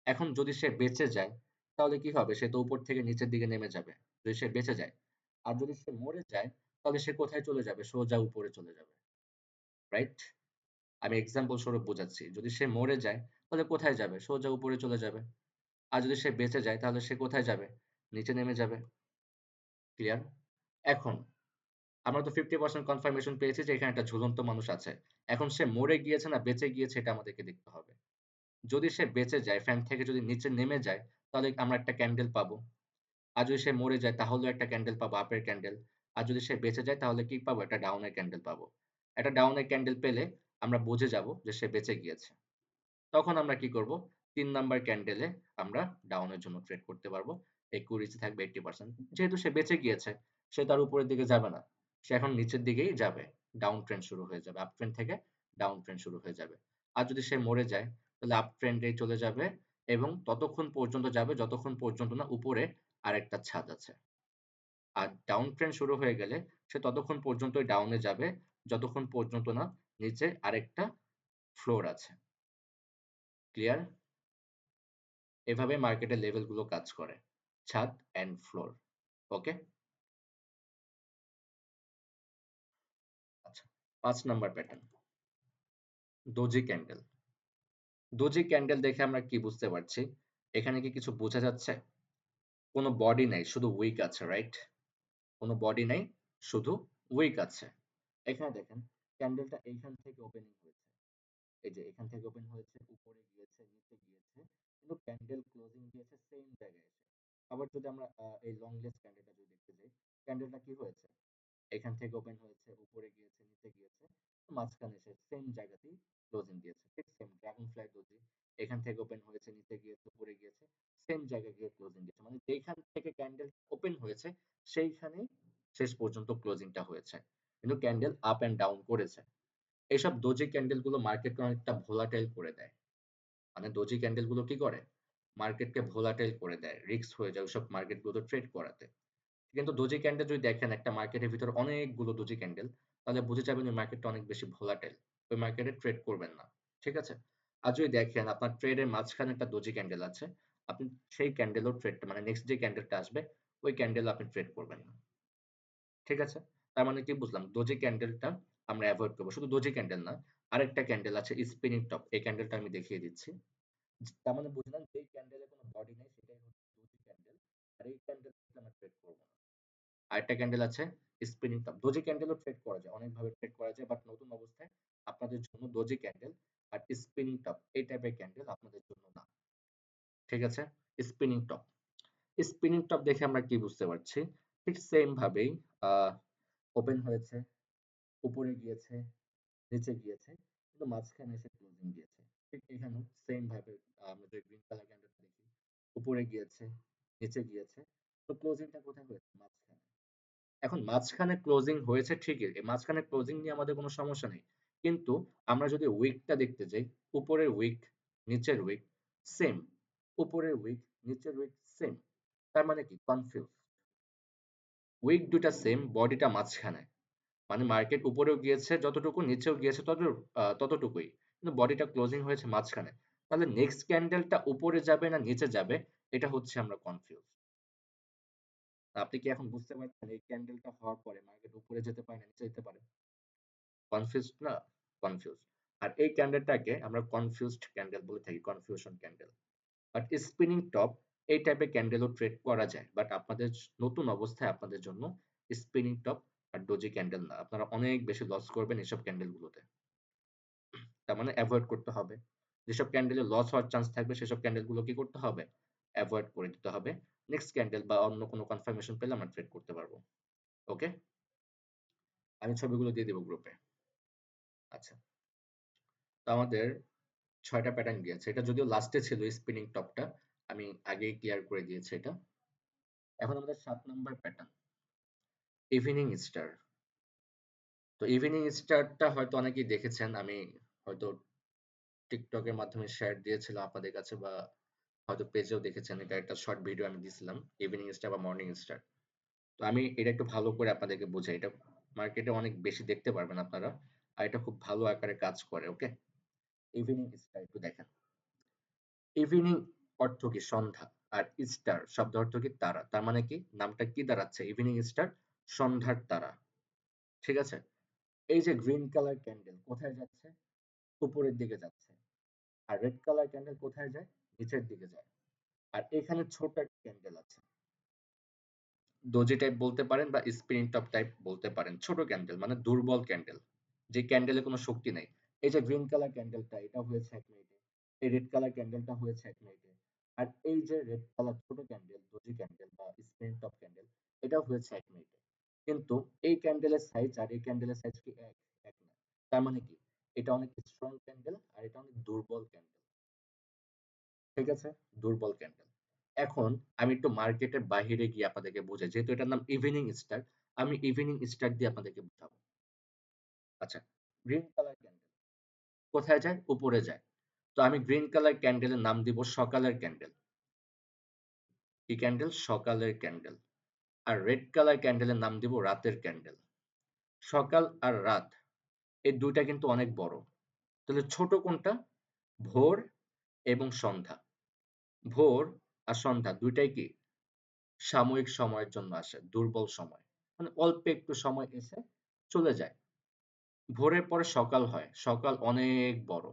এখন যদি সে বেঁচে যায়, তাহলে কি হবে? সে তো উপর থেকে নিচের দিকে নেমে যাবে। যদি সে বেঁচে যায়। আর যদি সে মরে যায়, তাহলে সে কোথায় চলে যাবে? সোজা উপরে চলে যাবে। রাইট? আমি এক্সাম্পল স্বরূপ বোঝাচ্ছি। যদি সে মরে যায়, তাহলে কোথায় যাবে? সোজা উপরে চলে যাবে। আর যদি সে বেঁচে যায় তাহলে সে কোথায় যাবে? নিচে নেমে যাবে। ক্লিয়ার? এখন আমরা তো 50% কনফার্মেশন পেয়েছি যে এখানে একটা ঝুলন্ত মানুষ আছে। এখন সে মরে গিয়েছে না বেঁচে গিয়েছে এটা আমাদেরকে দেখতে হবে। যদি সে বেঁচে যায়, ফ্যান থেকে যদি নিচে নেমে যায়, তাহলে আমরা একটা ক্যান্ডেল পাবো। আর যদি সে মরে যায় তাহলেও একটা ক্যান্ডেল পাবো, আপের ক্যান্ডেল। আর যদি সে বেঁচে যায় তাহলে কি পাবো? একটা ডাউনের ক্যান্ডেল পাবো। একটা ডাউনের ক্যান্ডেল পেলে আমরা বুঝে যাব যে সে বেঁচে গিয়েছে। তখন আমরা কি করব? ৩ নাম্বার ক্যান্ডেলে আমরা ডাউনের জন্য ট্রেড করতে পারবো। একুরেসি থাকবে 80%। যেহেতু সে বেঁচে গিয়েছে, সে তার উপরের দিকে যাবে না। সে এখন নিচের দিকেই যাবে। ডাউন ট্রেন্ড শুরু হয়ে যাবে। আপ ট্রেন্ড থেকে ডাউন ট্রেন্ড শুরু হয়ে যাবে। আর যদি সে মরে যায়, তাহলে আপ ট্রেন্ডেই চলে যাবে এবং ততক্ষণ পর্যন্ত যাবে যতক্ষণ পর্যন্ত না উপরে আরেকটা ছাদ আছে। আর ডাউন ট্রেন্ড শুরু হয়ে গেলে সে ততক্ষণ পর্যন্তই ডাউনে যাবে যতক্ষণ পর্যন্ত না নিচে আরেকটা ফ্লোর আছে। ক্লিয়ার? এভাবে মার্কেটের লেভেলগুলো কাজ করে। ছাদ অ্যান্ড ফ্লোর। ওকে? আচ্ছা। ৫ number pattern. Doji candle. Doji candle দেখে আমরা কি বুঝতে পারছি? এখানে কি কিছু বোঝা যাচ্ছে? কোন বডি নাই, শুধু উইক আছে, রাইট? কোন বডি নাই, শুধু উইক আছে। এখানে দেখেন ক্যান্ডেলটা এইখান থেকে ওপেনিং হয়েছে। এই যে এখান থেকে ওপেন হয়েছে, উপরে গিয়েছে, নিচে গিয়েছে। কিন্তু ক্যান্ডেল ক্লোজিং দিয়েছে সেম জায়গায় এসে। আবার যদি আমরা এই লংগেস্ট ক্যান্ডেলটা যদি দেখতে যাই, ক্যান্ডেলটা কি হয়েছে? এখান থেকে ওপেন হয়েছে, উপরে গিয়েছে, নিচে গিয়েছে, মাঝখানে এসে সেম জায়গাতেই ক্লোজিং দিয়েছে। ঠিক সেম ড্রাগন ফ্লাই ডোজি এখান থেকে ওপেন হয়েছে, নিচে গিয়েছে, উপরে গিয়েছে, সেম জায়গায় গিয়ে ক্লোজিং দিয়েছে। মানে যেইখান থেকে ক্যান্ডেল ওপেন হয়েছে সেইখানেই শেষ পর্যন্ত ক্লোজিংটা হয়েছে। কিন্তু ক্যান্ডেল আপ অ্যান্ড ডাউন করেছে। এইসব ডোজি ক্যান্ডেল গুলো মার্কেটকে অনেকটা ভোলাটাইল করে দেয়। মানে ডোজি ক্যান্ডেল গুলো কি করে? মার্কেটকে ভোলাটাইল করে দেয়। রিস্ক হয়ে যায় ওইসব মার্কেট গুলোতে ট্রেড করাতে। কিন্তু ডোজি ক্যান্ডেল যদি দেখেন একটা মার্কেটের ভিতরে অনেকগুলো ডোজি ক্যান্ডেল, তাহলে বুঝে যাবেন ওই মার্কেটটা অনেক বেশি ভোলাটাইল। ওই মার্কেটে ট্রেড করবেন না। ঠিক আছে? আর যদি দেখেন আপনার ট্রেডের মাঝখানে একটা ডোজি ক্যান্ডেল আছে, আপনি সেই ক্যান্ডেলও ট্রেডটা মানে নেক্সট যে ক্যান্ডেলটা আসবে, ওই ক্যান্ডেল আপনি ট্রেড করবেন না। ঠিক আছে? তার মানে কি বুঝলাম? ডোজি ক্যান্ডেলটা আমরা এভয়েড করব। শুধু ডোজি ক্যান্ডেল না, আরেকটা ক্যান্ডেল আছে স্পিনিং টপ। এই ক্যান্ডেলটা আমি দেখিয়ে দিচ্ছি। তার মানে বুঝলাম যেই ক্যান্ডেলে কোনো বডি নেই সেটাই হচ্ছে ডোজি ক্যান্ডেল। আর এই ক্যান্ডেল আমরা ট্রেড করব না। আরেকটা ক্যান্ডেল আছে স্পিনিং টপ। ডোজি ক্যান্ডেলও ট্রেড করা যায়। অনেকভাবে ট্রেড করা যায়। বাট নতুন অবস্থায় আপনাদের জন্য ডোজি ক্যান্ডেল আর স্পিনিং টপ এই টাইপের ক্যান্ডেল আপনাদের জন্য না। ঠিক আছে? Spinning top. স্পিনিং টপ দেখে আমরা কি বুঝতে পারছি? ঠিক সেম ভাবেই আ ওপেন হয়েছে, উপরে গিয়েছে, নিচে গিয়েছে, কিন্তু মাঝখানে এসে ক্লোজিং দিয়েছে। ঠিক এখানেও সেম ভাবে আমরা যে গ্রিন কালার ক্যান্ডেলটা দেখি, উপরে গিয়েছে, নিচে গিয়েছে। তো ক্লোজিংটা কোথায় হয়েছে? মাঝখানে। এখন মাঝখানে ক্লোজিং হয়েছে ঠিকই। এই মাঝখানে ক্লোজিং নিয়ে আমাদের কোনো সমস্যা নেই। কিন্তু আমরা যদি উইকটা দেখতে যাই, উপরের উইক, নিচের উইক সেম। উপরের উইক, নিচের উইক সেম। তার মানে কি? কনফিউজ। উইক ২ টা সেম, বডিটা মাঝখানে। মানে মার্কেট উপরেও গিয়েছে যতটুকু, নিচেও গিয়েছে ততটুকুই। কিন্তু বডিটা ক্লোজিং হয়েছে মাঝখানে। তাহলে নেক্সট ক্যান্ডেলটা উপরে যাবে না নিচে যাবে, এটা হচ্ছে আমরা কনফিউজ। আপনি কি এখন বুঝতে পারছেন এই ক্যান্ডেলটা হওয়ার পরে মার্কেট উপরে যেতে পারে না নিচে যেতে পারে? কনফিউজড না? কনফিউজ। আর এই ক্যান্ডেলটাকে আমরা কনফিউজড ক্যান্ডেল বলে থাকি, confusion candle. But spinning top এই টাইপের ক্যান্ডেলও ট্রেড করা যায়। বাট আপনাদের নতুন অবস্থায় আপনাদের জন্য স্পিনিং টপ আর ডোজি ক্যান্ডেল না। আপনারা অনেক বেশি লস করবেন এসব ক্যান্ডেলগুলোতে। তার মানে এভয়েড করতে হবে। যেসব ক্যান্ডেলে লস হওয়ার চান্স থাকবে সেসব ক্যান্ডেলগুলো কি করতে হবে? এভয়েড করে দিতে হবে। নেক্সট ক্যান্ডেল বা অন্য কোনো কনফার্মেশন পেলে আমরা ট্রেড করতে পারবো। ওকে? আমি ছবিগুলো দিয়ে দেব গ্রুপে। আচ্ছা। তো আমাদের ৬ টা প্যাটার্ন গিয়েছে। এটা যদিও লাস্টে ছিল স্পিনিং টপটা। আমি আগেই ক্লিয়ার করে দিয়েছি এটা। এখন আমাদের ৭ নাম্বার প্যাটার্ন ইভিনিং স্টার। তো ইভিনিং স্টারটা হয়তো অনেকেই দেখেছেন। আমি হয়তো টিকটকের মাধ্যমে শেয়ার দিয়েছিলাম আপনাদের কাছে বা হয়তো পেজেও দেখেছেন। এটা একটা শর্ট ভিডিও আমি দিছিলাম। ইভিনিং স্টার বা মর্নিং স্টার। তো আমি এটা একটু ভালো করে আপনাদেরকে বুঝাই। এটা মার্কেটে অনেক বেশি দেখতে পারবেন আপনারা। আর এটা খুব ভালো আকারে কাজ করে। ওকে? ইভিনিং স্টার একটু দেখেন। ইভিনিং অর্থ কি? সন্ধ্যা। আর স্টার শব্দ অর্থ কি? তারা। তার মানে কি? নামটা কি দাঁড়াচ্ছে? ইভিনিং স্টার, সন্ধ্যার তারা। ঠিক আছে? এই যে গ্রিন কালার ক্যান্ডেল কোথায় যাচ্ছে? উপরের দিকে যাচ্ছে। আর রেড কালার ক্যান্ডেল কোথায় যায়? নিচের দিকে যায়। আর এখানে ছোট একটা ক্যান্ডেল আছে। ডোজি টাইপ বলতে পারেন বা স্পিনিং টপ টাইপ বলতে পারেন। ছোট ক্যান্ডেল মানে দুর্বল ক্যান্ডেল। যে ক্যান্ডেলে কোনো শক্তি নাই। এই যে গ্রিন কালার ক্যান্ডেলটা এটা হয়েছে ১ মিনিটে। এই রেড কালার ক্যান্ডেলটা হয়েছে ১ মিনিটে। আর এই যে রেড কালার ছোট ক্যান্ডেল, ডোজি ক্যান্ডেল বা স্পিনিং টপ ক্যান্ডেল এটাও হয়েছে ১ মিনিটে। কিন্তু এই ক্যান্ডেলের সাইজ আর এই ক্যান্ডেলের সাইজ কি এক? এক না। তার মানে কি? এটা অনেক স্ট্রং ক্যান্ডেল আর এটা অনেক দুর্বল ক্যান্ডেল। ঠিক আছে? দুর্বল ক্যান্ডেল। এখন আমি একটু মার্কেটের বাহিরে গিয়ে আপনাদেরকে বুঝাই। যেহেতু এটার নাম ইভনিং স্টার, আমি ইভনিং স্টার দিয়ে আপনাদেরকে বুঝাবো। আচ্ছা, গ্রিন কালার ক্যান্ডেল কোথায় যায়? উপরে যায়। তো আমি গ্রিন কালার ক্যান্ডেলের নাম দিব সকালের ক্যান্ডেল। কি ক্যান্ডেল? সকালের ক্যান্ডেল। আর রেড কালার ক্যান্ডেলের নাম দিব রাতের ক্যান্ডেল। সকাল আর রাত এই ২ টা কিন্তু অনেক বড়। তাহলে ছোট কোনটা? ভোর এবং সন্ধ্যা। ভোর আর সন্ধ্যা ২ টাই কি? সাময়িক সময়ের জন্য আসে, দুর্বল সময়। মানে অল্প একটু সময় এসে চলে যায়। ভোরের পরে সকাল হয়। সকাল অনেক বড়।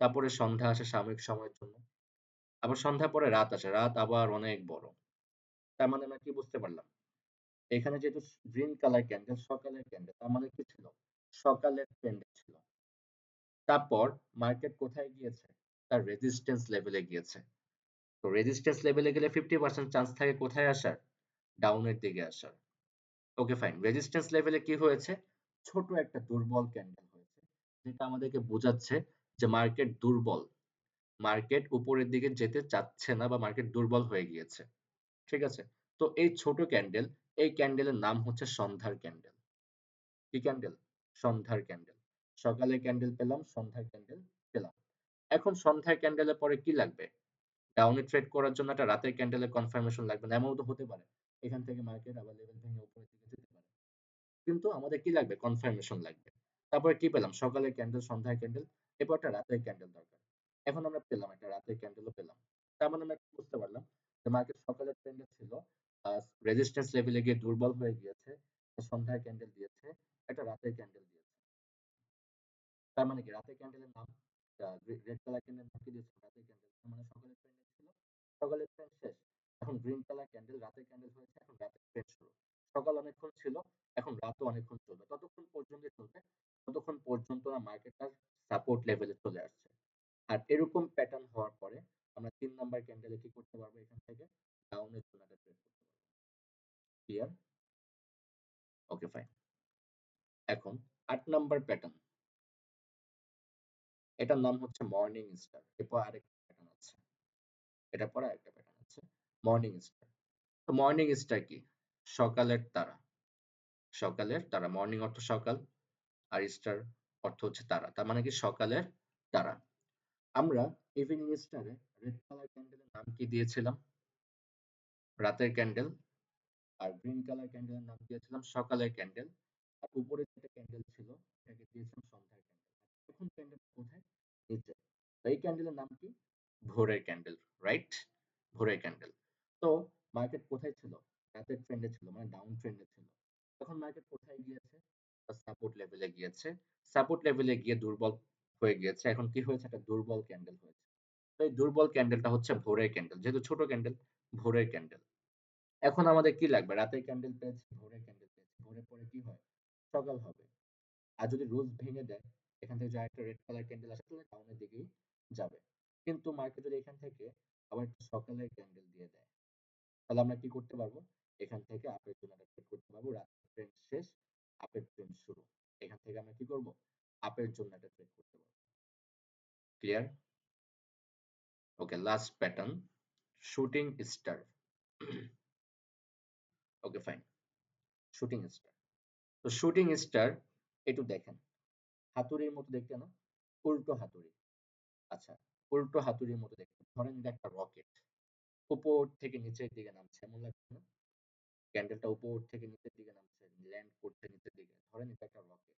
তারপরে সন্ধ্যা আসে সাময়িক সময়ের জন্য। আবার সন্ধ্যার পরে রাত আসে। রাত আবার অনেক বড়। তার মানে আমরা কি বুঝতে পারলাম? এখানে যেহেতু গ্রিন কালার ক্যান্ডেল, সকালের ক্যান্ডেল। তার মানে কি ছিল? সকালের ক্যান্ডেল ছিল। তারপর মার্কেট কোথায় গিয়েছে? তার রেজিস্ট্যান্স লেভেলে গিয়েছে। তো রেজিস্ট্যান্স লেভেলে গেলে 50% চান্স থাকে কোথায় আসার? ডাউনের দিকে আসার। Okay fine. রেজিস্ট্যান্স লেভেলে কি হয়েছে? ছোট একটা দুর্বল ক্যান্ডেল হয়েছে। যেটা আমাদেরকে বোঝাচ্ছে যে মার্কেট দুর্বল। মার্কেট উপরের দিকে যেতে চাচ্ছে না বা মার্কেট দুর্বল হয়ে গিয়েছে। ঠিক আছে? তো এই ছোট ক্যান্ডেল, এই ক্যান্ডেলের নাম হচ্ছে সন্ধ্যার ক্যান্ডেল। কি ক্যান্ডেল? সন্ধ্যার ক্যান্ডেল। সকালে ক্যান্ডেল পেলাম, সন্ধ্যার ক্যান্ডেল পেলাম। এখন সন্ধ্যার ক্যান্ডেলের পরে কি লাগবে? ডাউনে ট্রেড করার জন্য একটা রাতের ক্যান্ডেলের কনফার্মেশন লাগবে না। এমনও তো হতে পারে। এখান থেকে মার্কেট আবার লেভেল ভেঙে উপরের দিকে যেতে পারে। কিন্তু আমাদের কি লাগবে? কনফার্মেশন লাগবে। তারপরে কি পেলাম? সকালের ক্যান্ডেল, সন্ধ্যার ক্যান্ডেল, এরপর একটা রাতের ক্যান্ডেল দরকার। এখন আমরা পেলাম, একটা রাতের ক্যান্ডেলও পেলাম। তার মানে আমরা বুঝতে পারলাম যে মার্কেট সকালের ট্রেন্ডে ছিল, আ রেজিস্ট্যান্স লেভেলে গিয়ে দুর্বল হয়ে গিয়েছে। সন্ধ্যার ক্যান্ডেল দিয়েছে, একটা রাতের ক্যান্ডেল দিয়েছে। তার মানে কি? রাতের ক্যান্ডেলের নাম রেড কালার ক্যান্ডেল নাম কি দিয়েছে? রাতের ক্যান্ডেল। তার মানে সকালের ট্রেন্ডে ছিল, সকালের ট্রেন্ড শেষ। এখন গ্রিন কালার ক্যান্ডেল, রাতের ক্যান্ডেল হয়েছে, এখন রাতের ট্রেন্ড শুরু। সকাল অনেকক্ষণ ছিল, এখন রাতও অনেকক্ষণ চলবে। ততক্ষণ পর্যন্তই চলবে, ততক্ষণ পর্যন্ত না মার্কেট তার সাপোর্ট লেভেলে চলে আসছে। আর এরকম প্যাটার্ন হওয়ার পরে আমরা ৩ নাম্বার ক্যান্ডেলে কি করতে পারবো? এখান থেকে ডাউনের জন্য একটা ট্রেড করতে পারবো। ক্লিয়ার? Okay fine. এখন ৮ নাম্বার প্যাটার্ন, এটার নাম হচ্ছে মর্নিং স্টার। এরপর আরেকটা প্যাটার্ন আছে। এটার পরে আরেকটা প্যাটার্ন আছে। Morning star. তো মর্নিং স্টার কি? সকালের তারা। সকালের তারা। মর্নিং অর্থ সকাল আর স্টার অর্থ হচ্ছে তারা। তার মানে কি? সকালের তারা। আমরা ইভিনিং স্টারে রেড কালার ক্যান্ডেলের নাম কি দিয়েছিলাম? রাতের ক্যান্ডেল। আর গ্রিন কালার ক্যান্ডেলের নাম দিয়েছিলাম সকালের ক্যান্ডেল। আর উপরে যেটা ক্যান্ডেল ছিল এটাকে দিয়েছিলাম সন্ধ্যার ক্যান্ডেল। এখন ক্যান্ডেল কোথায়? নিচে। তো এই ক্যান্ডেলের নাম কি? ভোরের ক্যান্ডেল, রাইট? ভোরের ক্যান্ডেল। তো মার্কেট কোথায় ছিল? রাতের ট্রেন্ডে ছিল, মানে ডাউন ট্রেন্ডে ছিল। তখন মার্কেট কোথায় গিয়েছে? সাপোর্ট লেভেলে গিয়েছে, সাপোর্ট লেভেলে গিয়ে দুর্বল হয়ে গিয়েছে। এখন কি হয়েছে? একটা দুর্বল ক্যান্ডেল হয়েছে। তো এই দুর্বল ক্যান্ডেলটা হচ্ছে ভোরের ক্যান্ডেল, যেহেতু ছোট ক্যান্ডেল, ভোরের ক্যান্ডেল। এখন আমাদের কি লাগবে? রাতের ক্যান্ডেল পেয়েছি, ভোরের ক্যান্ডেল পেয়েছি, ভোরের পরে কি হয়? সকাল হবে। আর যদি রোজ ভেঙে দেয়, এখান থেকে যে একটা রেড কালার ক্যান্ডেল আসে তাহলে ডাউনের দিকেই যাবে। কিন্তু মার্কেট যদি এখান থেকে আবার একটা সকালের ক্যান্ডেল দিয়ে দেয়, তাহলে আমরা কি করতে পারবো? এখান থেকে আপের জন্য একটা ট্রেড করতে পারবো। রাতের ট্রেন্ড শেষ, আপের ট্রেন্ড শুরু। এখান থেকে আমরা কি করব? আপের জন্য একটা ট্রেড করতে পারবো। Clear? Okay, last pattern, shooting star. Okay fine, shooting star. তো শুটিং স্টার একটু দেখেন, হাতুড়ির মতো দেখতে না? উল্টো হাতুড়ি। আচ্ছা, উল্টো হাতুড়ির মতো দেখতে। ধরেন এটা একটা রকেট, উপর থেকে নিচের দিকে নামছে, এমন লাগছে না? ক্যান্ডেলটা উপর থেকে নিচের দিকে নামছে, ল্যান্ড করছে নিচের দিকে। ধরেন এটা একটা রকেট,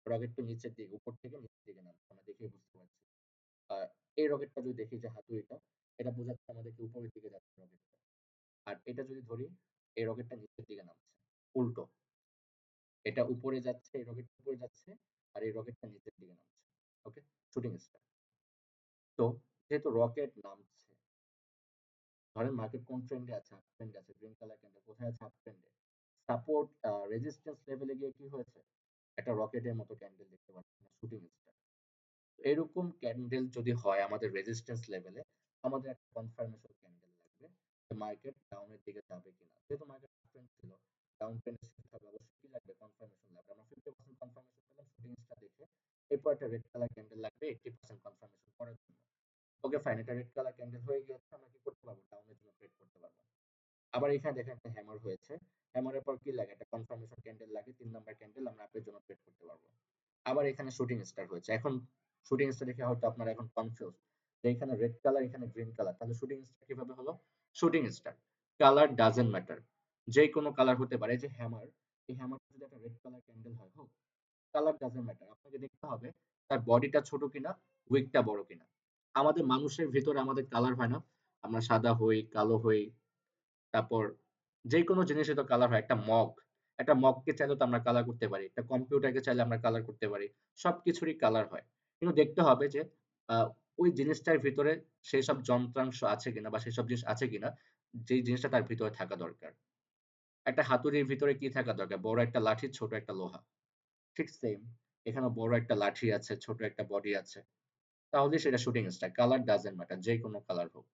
রকেট তো নিচের দিকে, উপর থেকে নিচের দিকে নামছে, আমরা দেখেই বুঝতে পারছি। আর এই রকেটটা যদি দেখি, যে হাতুড়িটা, এটা বোঝাচ্ছে আমাদেরকে উপরের দিকে যাচ্ছে রকেটটা। আর এটা যদি ধরি, এই রকেটটা নিচের দিকে নামছে, উল্টো। এটা উপরে যাচ্ছে, এই রকেটটা উপরে যাচ্ছে, আর এই রকেটটা নিচের দিকে নামছে। ওকে, শুটিং স্টার। তো যেহেতু রকেট নামছে, ধরেন মার্কেট কোন ট্রেন্ডে আছে? আপ ট্রেন্ডে আছে, গ্রিন কালার ক্যান্ডেল কোথায় আছে? আপ ট্রেন্ডে। সাপোর্ট রেজিস্ট্যান্স লেভেলে গিয়ে কি হয়েছে? একটা রকেটের মতো ক্যান্ডেল দেখতে পাচ্ছি, শুটিং স্টার। এরকম ক্যান্ডেল যদি হয় আমাদের রেজিস্ট্যান্স লেভেলে, আমাদের একটা কনফার্মেশন ক্যান্ডেল লাগবে যে মার্কেট ডাউনের দিকে যাবে কিনা। যেহেতু মার্কেট আপ ট্রেন্ড ছিল, ডাউন ট্রেন্ডে শিফট হবে, অবশ্যই কি লাগবে? কনফার্মেশন লাগবে। আমরা 50% কনফার্মেশন পেলাম শুটিং স্টার দেখে। এরপর একটা রেড কালার ক্যান্ডেল লাগবে 80% কনফার্মেশন করার জন্য। ওকে ফাইন, এটা রেড কালার ক্যান্ডেল হয়ে গিয়েছে, আমরা কি করতে পারবো? ডাউনের জন্য ট্রেড করতে পারবো। আবার এখানে দেখেন একটা হ্যামার হয়েছে, হ্যামারের পর কি লাগে? একটা কনফার্মেশন ক্যান্ডেল লাগে, 3 নাম্বার ক্যান্ডেল, আমরা আপের জন্য ট্রেড করতে পারবো। আবার এখানে শুটিং স্টার হয়েছে। এখন শুটিং স্টার দেখে হয়তো আপনারা এখন কনফিউজ যে এখানে রেড কালার, এখানে গ্রিন কালার, তাহলে শুটিং স্টার কিভাবে হলো? Shooting star, colour doesn't matter, যে কোনো কালার হতে পারে। এই যে হ্যামার, এই হ্যামারটা যদি একটা রেড কালার ক্যান্ডেল হয়, হোক, কালার ডাজেন্ট ম্যাটার। আপনাকে দেখতে হবে তার বডিটা ছোট কিনা, উইকটা বড় কিনা। আমাদের মানুষের ভিতরে আমাদের কালার হয় না? আমরা সাদা হই, কালো হই, তারপর যেকোনো জিনিসের তো কালার হয়। একটা মগকে চাইলেও তো আমরা কালার করতে পারি, একটা কম্পিউটারকে চাইলে আমরা কালার করতে পারি। সবকিছুরই কালার হয়। কিন্তু দেখতে হবে যে ওই জিনিসটার ভিতরে সেই সব যন্ত্রাংশ আছে কিনা, বা সেসব জিনিস আছে কিনা যেই জিনিসটা তার ভিতরে থাকা দরকার। একটা হাতুড়ির ভিতরে কি থাকা দরকার? বড় একটা লাঠি, ছোট একটা লোহা। ঠিক সেম, এখানে বড় একটা লাঠি আছে, ছোট একটা বডি আছে। তাহলে সেটা shooting star. Colour doesn't matter, যেকোনো কালার হোক।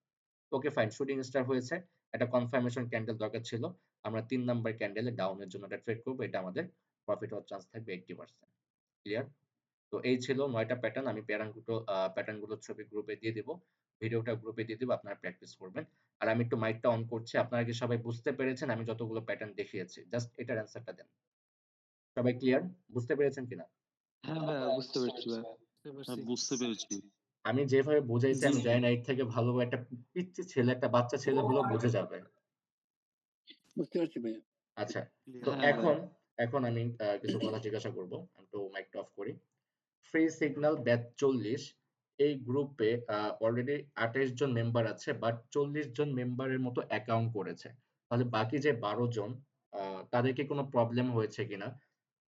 ওকে ফাইন, শুটিং স্টার হয়েছে। একটা কনফার্মেশন ক্যান্ডেল দরকার ছিল। আমরা 3 নাম্বার ক্যান্ডেলে ডাউনের জন্য একটা ট্রেড করবো। এটা আমাদের প্রফিট হওয়ার চান্স থাকবে 80%। ক্লিয়ার? তো এই ছিল 9টা প্যাটার্ন। আমি প্যাটার্ন গুলোর ছবি গ্রুপে দিয়ে দিব। ভিডিওটা গ্রুপে দিয়ে দিব, আপনারা প্র্যাকটিস করবেন। আর আমি একটু মাইকটা অন করছি। আপনারা কি সবাই বুঝতে পেরেছেন আমি যতগুলো প্যাটার্ন দেখিয়েছি? জাস্ট এটার অ্যান্সারটা দেন। সবাই ক্লিয়ার? বুঝতে পেরেছেন কিনা? হ্যাঁ ভাইয়া, বুঝতে পেরেছি ভাইয়া। বুঝতে হ্যাঁ, পারছি। বুঝতে পেরেছি। আমি যেভাবে বুঝাইছি, জি আমি ভাই। জানি না এর থেকে ভালো একটা পিচ্চি ছেলে, একটা বাচ্চা ছেলে হলেও বুঝে যাবে। বুঝতে পারছি ভাইয়া। আচ্ছা, তো ক্লিয়ার। হ্যাঁ ভাই। এখন আমি কিছু কথা জিজ্ঞাসা করব। আমি একটু মাইকটা অফ করি। ফ্রি সিগন্যাল ব্যাচ 40, এই গ্রুপে অলরেডি 28 জন মেম্বার আছে, বাট 40 জন মেম্বারের মতো অ্যাকাউন্ট করেছে। তাহলে বাকি যে 12 জন, তাদের কি কোনো প্রবলেম হয়েছে কিনা?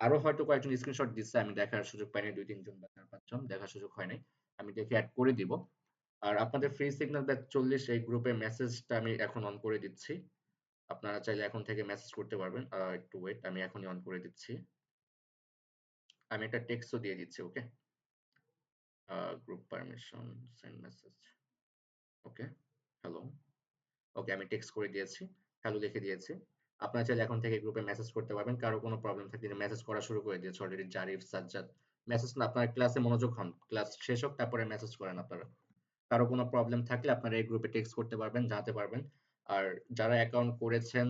আরো হয়তো কয়েকজন স্ক্রিনশট দিচ্ছে, আমি দেখার সুযোগ পাইনি। 2-3 জন বা 4-5 জন দেখার সুযোগ হয় নাই। আমি দেখে অ্যাড করে দিব। আর আপনাদের ফ্রি সিগন্যাল ব্যাচ 40 এই গ্রুপে মেসেজটা আমি এখন অন করে দিচ্ছি। আপনারা চাইলে এখন থেকে মেসেজ করতে পারবেন। একটু ওয়েট, আমি এখনই অন করে দিচ্ছি। আমি একটা টেক্সটও দিয়ে দিচ্ছি। ওকে, গ্রুপ পারমিশন, সেন্ড মেসেজ। ওকে, হ্যালো। ওকে, আমি টেক্সট করে দিয়েছি, হ্যালো লিখে দিয়েছি। আপনারা চাইলে এখন থেকে গ্রুপে মেসেজ করতে পারবেন। কারো কোনো প্রবলেম থাকলে মেসেজ করা শুরু করে দিয়েছে অলরেডি জারিফ, সাজ্জাদ। মেসেজ না, আপনারা ক্লাসে মনোযোগ হন, ক্লাস শেষ হোক তারপরে মেসেজ করেন আপনারা। কারো কোনো প্রবলেম থাকলে আপনারা এই গ্রুপে টেক্সট করতে পারবেন, জানাতে পারবেন। আর যারা অ্যাকাউন্ট করেছেন,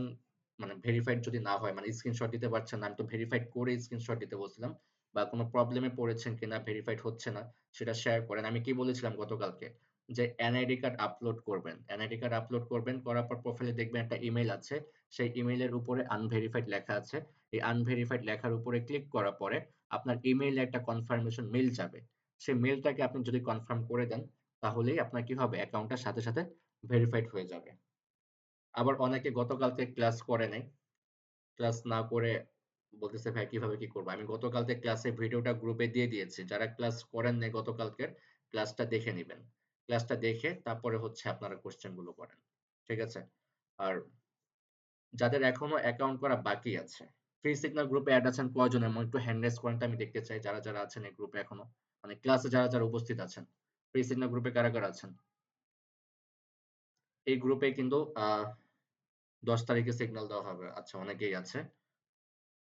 মানে ভেরিফাইড যদি না হয়, মানে স্ক্রিনশট দিতে পারছেন না, আমি তো ভেরিফাইড করে স্ক্রিনশট দিতে বলছিলাম, বা কোনো প্রবলেমে পড়েছেন কিনা, ভেরিফাইড হচ্ছে না, সেটা শেয়ার করেন। আমি কি বলেছিলাম গতকালকে? যে এনআইডি কার্ড আপলোড করবেন, এনআইডি কার্ড আপলোড করবেন, করার পর প্রোফাইলে দেখবেন একটা ইমেইল আছে, সেই ইমেইলের উপরে আনভেরিফাইড লেখা আছে। এই আনভেরিফাইড লেখার উপরে ক্লিক করার পরে আপনার ইমেইলে একটা কনফার্মেশন মেইল যাবে। সেই মেইলটাকে আপনি যদি কনফার্ম করে দেন, তাহলেই আপনার কি হবে? অ্যাকাউন্টটা সাথে সাথে ভেরিফাইড হয়ে যাবে। আবার অনেকে গতকালকে ক্লাস করে নাই, ক্লাস না করে বলতেছে ভাই কিভাবে কি করবো? আমি গতকালকে ক্লাসে ভিডিওটা গ্রুপে দিয়ে দিয়েছি। যারা ক্লাস করেন নাই গতকালকের ক্লাসটা দেখে নিবেন। ক্লাসটা দেখে তারপরে হচ্ছে আপনারা কোয়েশ্চেন গুলো করেন। ঠিক আছে? আর যাদের এখনো অ্যাকাউন্ট করা বাকি আছে, ফ্রি সিগন্যাল গ্রুপে এড আছেন কয়জন? এমন একটু হ্যান্ড রেজ করেন তো আমি দেখতে চাই যারা, যারা আছেন এই গ্রুপে এখনো। মানে ক্লাসে যারা, যারা উপস্থিত আছেন। ফ্রি সিগন্যাল গ্রুপে কারা, কারা আছেন? এই গ্রুপে কিন্তু ১০ তারিখে সিগন্যাল দেওয়া হবে। আচ্ছা অনেকেই আছে।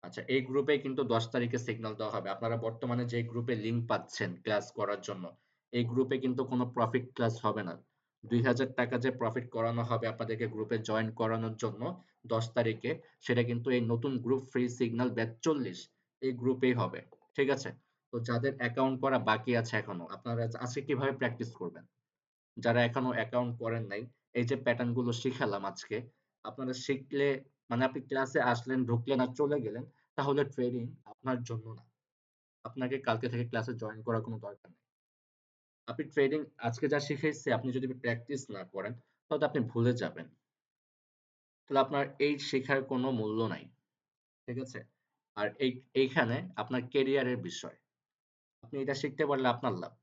আচ্ছা এই গ্রুপে কিন্তু ১০ তারিখে সিগন্যাল দেওয়া হবে। আপনারা বর্তমানে যে গ্রুপে লিংক পাচ্ছেন ক্লাস করার জন্য, এই গ্রুপে কিন্তু কোনো প্রফিট ক্লাস হবে না। ৳২,০০০ যে প্রফিট করানো হবে আপনাদেরকে গ্রুপে জয়েন করানোর জন্য ১০ তারিখে, সেটা কিন্তু এই নতুন গ্রুপ ফ্রি সিগন্যাল ব্যাচ ৪০ এই গ্রুপেই হবে। ঠিক আছে? তো যাদের অ্যাকাউন্ট করা বাকি আছে এখনো, আপনারা আজকে কিভাবে প্র্যাকটিস করবেন? যারা এখনো অ্যাকাউন্ট করেন নাই, এই যে প্যাটার্ন গুলো শিখালাম আজকে, আপনারা শিখলে মানে আপনি ক্লাসে আসলেন, ঢুকলেন আর চলে গেলেন, তাহলে ট্রেডিং আপনার জন্য না। আপনাকে কালকে থেকে ক্লাসে জয়েন করার কোনো দরকার নেই। আপনি ট্রেডিং আজকে যা শিখাইছি আপনি যদি প্র্যাকটিস না করেন, তাহলে তো আপনি ভুলে যাবেন। তাহলে আপনার এই শেখার কোনো মূল্য নাই। ঠিক আছে? আর এইখানে আপনার কেরিয়ারের বিষয়। আপনি এটা শিখতে পারলে আপনার লাভ।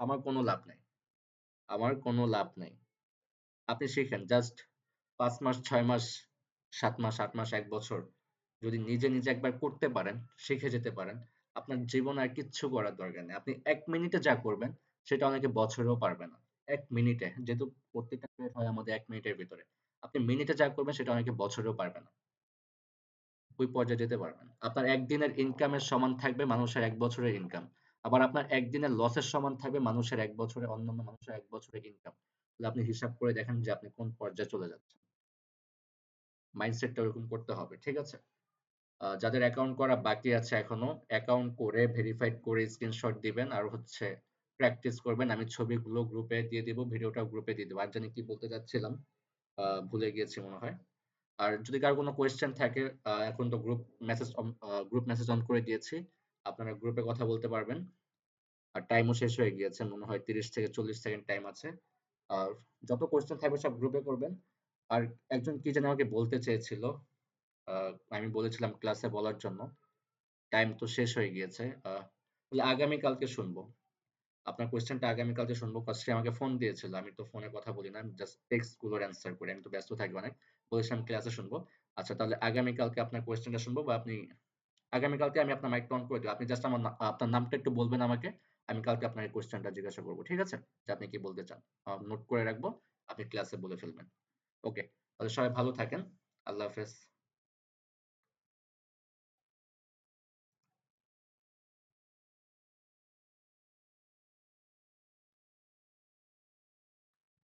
আমার কোনো লাভ নাই। আমার কোনো লাভ নাই। আপনি শিখেন জাস্ট ৫ মাস, ৬ মাস, ৭ মাস, ৮ মাস, ১ বছর যদি নিজে, নিজে একবার করতে পারেন, শিখে যেতে পারেন, আপনার জীবনে আর কিচ্ছু করার দরকার নেই। আপনি ১ মিনিটে যা করবেন সেটা অনেকে বছরেও পারবে না। ১ মিনিটে যেহেতু প্রত্যেকটা ট্রেড হয় আমাদের ১ মিনিটের ভিতরে। আপনি মিনিটে যা করবেন সেটা অনেকে বছরেও পারবে না। ওই পর্যায়ে যেতে পারবেন। আপনার একদিনের ইনকামের সমান থাকবে মানুষের ১ বছরের ইনকাম। আবার আপনার একদিনের লসের সমান থাকবে মানুষের ১ বছরে অন্যান্য মানুষের ১ বছরের ইনকাম। তাহলে আপনি হিসাব করে দেখেন যে আপনি কোন পর্যায়ে চলে যাচ্ছেন। মাইন্ডসেটটা ওরকম করতে হবে। ঠিক আছে? যাদের অ্যাকাউন্ট করা বাকি আছে এখনো, অ্যাকাউন্ট করে ভেরিফাইড করে স্ক্রিনশট দিবেন আর হচ্ছে প্র্যাকটিস করবেন। আমি ছবিগুলো গ্রুপে দিয়ে দিব, ভিডিওটাও গ্রুপে দিয়ে দিব। আর জানি কি বলতে চাচ্ছিলাম, ভুলে গিয়েছি মনে হয়। আর যদি কারো কোনো কোয়েশ্চেন থাকে, এখন তো গ্রুপ মেসেজ অন করে দিয়েছি। আপনারা গ্রুপে কথা বলতে পারবেন। আর টাইমও শেষ হয়ে গিয়েছে। মনে হয় ৩০ থেকে ৪০ সেকেন্ড টাইম আছে। আর যত কোয়েশ্চেন থাকবে সব গ্রুপে করবেন। আর একজন কি যেন আমাকে বলতে চেয়েছিল। আ আমি বলেছিলাম ক্লাসে বলার জন্য। টাইম তো শেষ হয়ে গিয়েছে। তাহলে আগামীকালকে শুনবো। আপনার কোয়েশ্চেনটা আগামীকালকে শুনবো। কজ সে আমাকে ফোন দিয়েছিল। আমি তো ফোনে কথা বলি না। আমি জাস্ট টেক্সট গুলোর অ্যান্সার করি। আমি তো ব্যস্ত থাকি অনেক। বলেছিলাম ক্লাসে শুনবো। আচ্ছা তাহলে আগামীকালকে আপনার কোয়েশ্চেনটা শুনবো বা আপনি আগামীকালকে আমি আপনার মাইকটা অন করে দিব। আপনি জাস্ট আপনার নামটা একটু বলবেন আমাকে। আমি কালকে আপনার এই কোয়েশ্চেনটা জিজ্ঞাসা করব। ঠিক আছে? যে আপনি কি বলতে চান। নোট করে রাখবো। আপনি ক্লাসে বলে ফেলবেন। ওকে। তাহলে সবাই ভালো থাকেন। আল্লাহ হাফেজ।